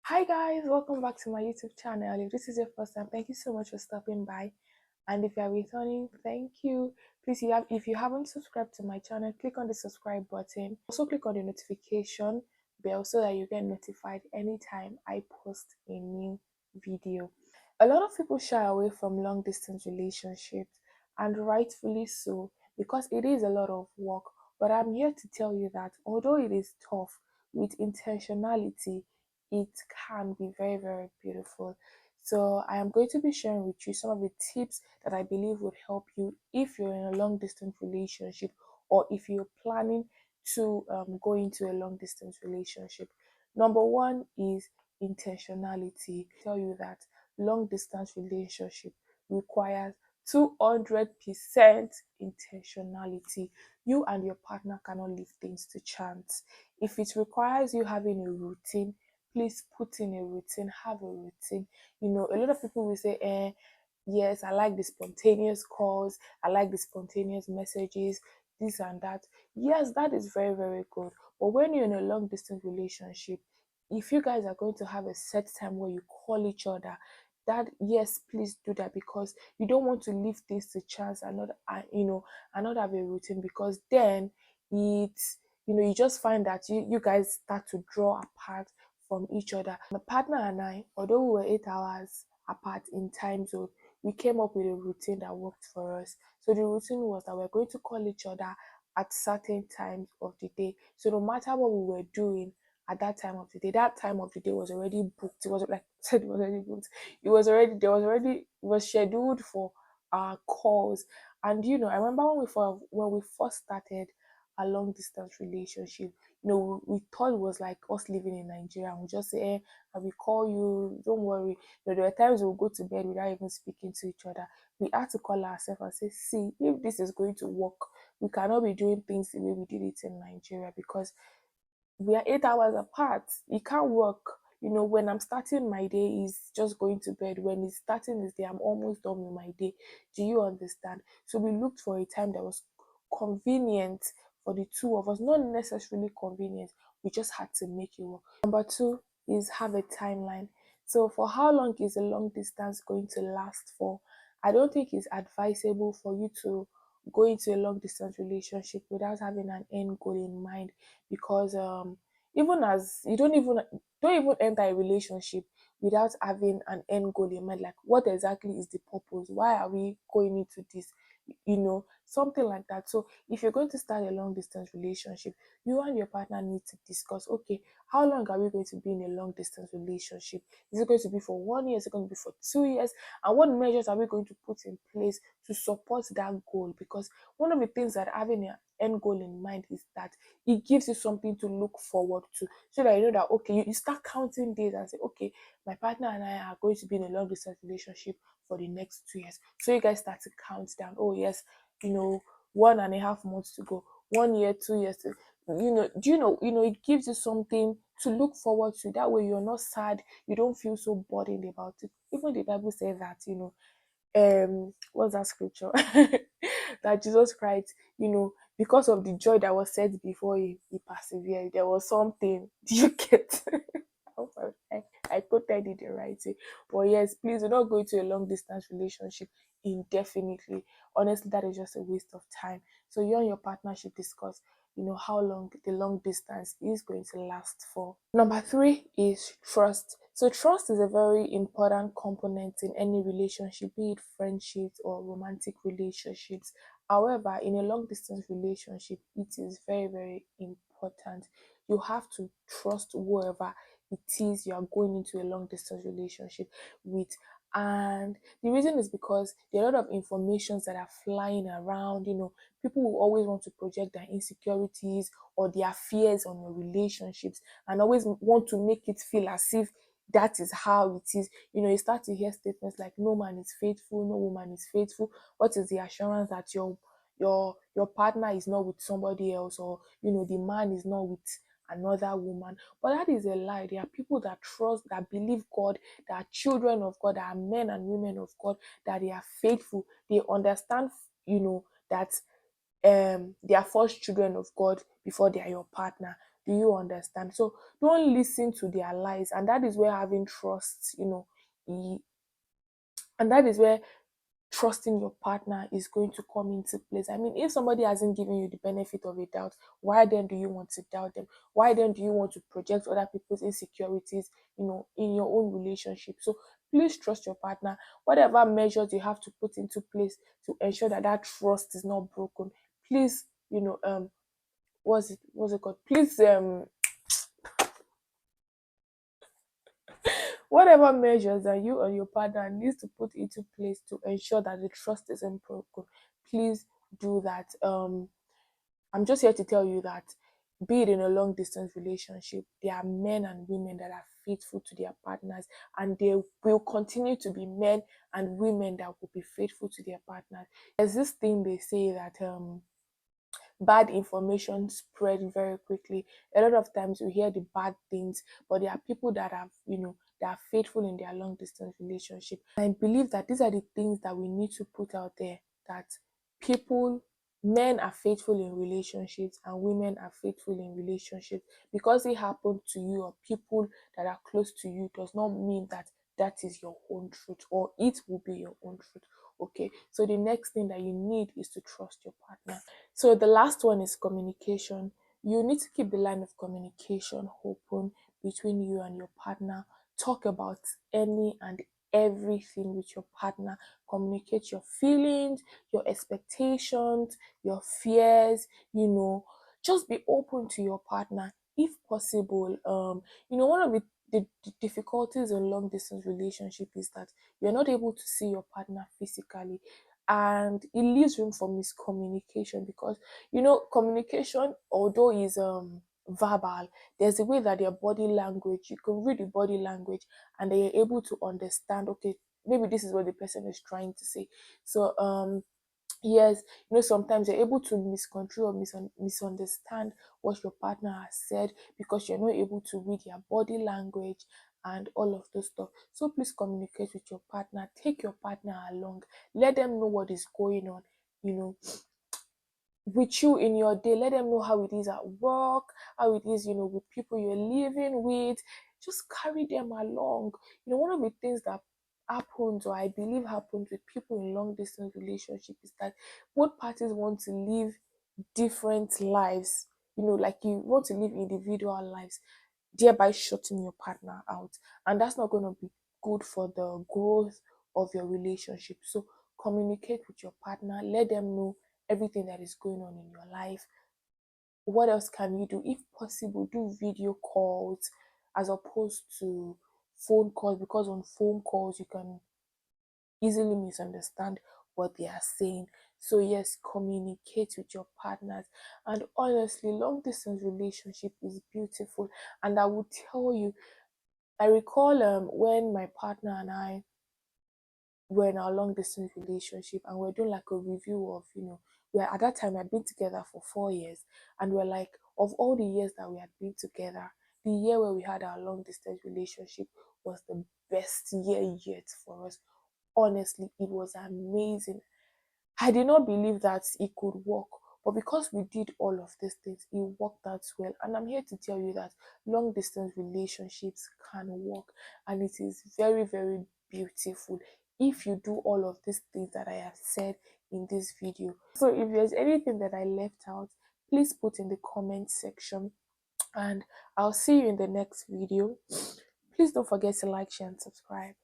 Hi guys, welcome back to my YouTube channel. If this is your first time, thank you so much for stopping by. And if you are returning, thank you. Please, if you haven't subscribed to my channel, click on the subscribe button. Also click on the notification bell so that you get notified anytime I post a new video. A lot of people shy away from long distance relationships, and rightfully so, because it is a lot of work. But I'm here to tell you that although it is tough, with intentionality, it can be very, very beautiful. So, I am going to be sharing with you some of the tips that I believe would help you if you're in a long distance relationship or if you're planning to go into a long distance relationship. Number one is intentionality. I tell you that long distance relationship requires 200% intentionality. You and your partner cannot leave things to chance. If it requires you having a routine, please put in a routine, have a routine. A lot of people will say, yes, I like the spontaneous calls, I like the spontaneous messages, this and that. Yes, that is very, very good. But when you're in a long distance relationship, if you guys are going to have a set time where you call each other, that yes, please do that, because you don't want to leave things to chance and not and not have a routine, because then it's you just find that you guys start to draw apart from each other. My partner and I, although we were 8 hours apart in time zone, we came up with a routine that worked for us. So the routine was that we're going to call each other at certain times of the day. So no matter what we were doing at that time of the day, that time of the day was already booked. It was like I said, it was already booked. It was scheduled for our calls. And I remember when we first started a long distance relationship, we thought it was like us living in Nigeria, and we just say, I will call you, don't worry. There were times we'll go to bed without even speaking to each other. We had to call ourselves and say, see, if this is going to work, we cannot be doing things the way we did it in Nigeria, because we are 8 hours apart. It can't work. When I'm starting my day, is just going to bed. When it's starting his day, I'm almost done with my day. Do you understand? So we looked for a time that was convenient for the two of us, not necessarily convenient. We just had to make it work. Number two is have a timeline. So for how long is a long distance going to last for? I don't think it's advisable for you to go into a long distance relationship without having an end goal in mind, because even as you don't even enter a relationship without having an end goal in mind, like what exactly is the purpose, why are we going into this, something like that. So if you're going to start a long distance relationship, you and your partner need to discuss, okay, how long are we going to be in a long distance relationship? Is it going to be for 1 year? Is it going to be for 2 years? And what measures are we going to put in place to support that goal? Because one of the things that having an end goal in mind is that it gives you something to look forward to, so that you know that, okay, you start counting days and say, okay, my partner and I are going to be in a long distance relationship for the next 2 years. So you guys start to count down. Oh yes, 1.5 months to go, 1 year, 2 years to, it gives you something to look forward to. That way you're not sad, you don't feel so burdened about it. Even the Bible says that, what's that scripture? That Jesus Christ, because of the joy that was set before he persevered. There was something. Do you get? I quoted it the right way. But yes, please do not go into a long distance relationship indefinitely. Honestly, that is just a waste of time. So you and your partner should discuss, how long the long distance is going to last for. Number three is trust. So trust is a very important component in any relationship, be it friendships or romantic relationships. However, in a long distance relationship, it is very, very important. You have to trust whoever it is you are going into a long distance relationship with. And the reason is because there are a lot of informations that are flying around. People will always want to project their insecurities or their fears on your relationships, and always want to make it feel as if that is how it is. You start to hear statements like, no man is faithful, no woman is faithful. What is the assurance that your partner is not with somebody else, or the man is not with another woman? But that is a lie. There are people that trust, that believe God, that are children of God, that are men and women of God, that they are faithful. They understand, that they are first children of God before they are your partner. Do you understand? So don't listen to their lies, and that is where having trust, and that is where trusting your partner is going to come into place. I mean, if somebody hasn't given you the benefit of a doubt, why then do you want to doubt them? Why then do you want to project other people's insecurities, in your own relationship? So please trust your partner. Whatever measures you have to put into place to ensure that that trust is not broken, please, what's it called? Please, whatever measures that you and your partner needs to put into place to ensure that the trust isn't broken, please do that. I'm just here to tell you that, be it in a long distance relationship, there are men and women that are faithful to their partners, and there will continue to be men and women that will be faithful to their partners. There's this thing they say that bad information spread very quickly. A lot of times we hear the bad things, but there are people that have, that are faithful in their long distance relationship. And I believe that these are the things that we need to put out there, that people, men are faithful in relationships and women are faithful in relationships. Because it happened to you or people that are close to you does not mean that that is your own truth or it will be your own truth. Okay, so the next thing that you need is to trust your partner. So the last one is communication. You need to keep the line of communication open between you and your partner. Talk about any and everything with your partner. Communicate your feelings, your expectations, your fears, just be open to your partner if possible. One of the difficulties in long distance relationship is that you're not able to see your partner physically, and it leaves room for miscommunication, because communication, although is verbal, there's a way that their body language, you can read the body language, and they are able to understand, okay, maybe this is what the person is trying to say. So yes, sometimes you're able to misconstrue or misunderstand what your partner has said, because you're not able to read their body language and all of those stuff. So please communicate with your partner, take your partner along, let them know what is going on, you know, with you in your day. Let them know how it is at work, how it is, with people you're living with. Just carry them along. One of the things that happens, or I believe happens, with people in long distance relationship is that both parties want to live different lives. Like you want to live individual lives, thereby shutting your partner out. And that's not going to be good for the growth of your relationship. So communicate with your partner, let them know everything that is going on in your life. What else can you do? If possible, do video calls as opposed to phone calls, because on phone calls you can easily misunderstand what they are saying. So yes, communicate with your partners. And honestly, long distance relationship is beautiful. And I will tell you, I recall when my partner and I were in our long distance relationship, and we're doing like a review of, where at that time I'd been together for 4 years, and we're like, of all the years that we had been together, the year where we had our long distance relationship was the best year yet for us. Honestly, it was amazing. I did not believe that it could work, but because we did all of these things, it worked out well. And I'm here to tell you that long distance relationships can work, and it is very, very beautiful if you do all of these things that I have said in this video. So if there's anything that I left out, please put in the comment section, and I'll see you in the next video. Please don't forget to like, share, and subscribe.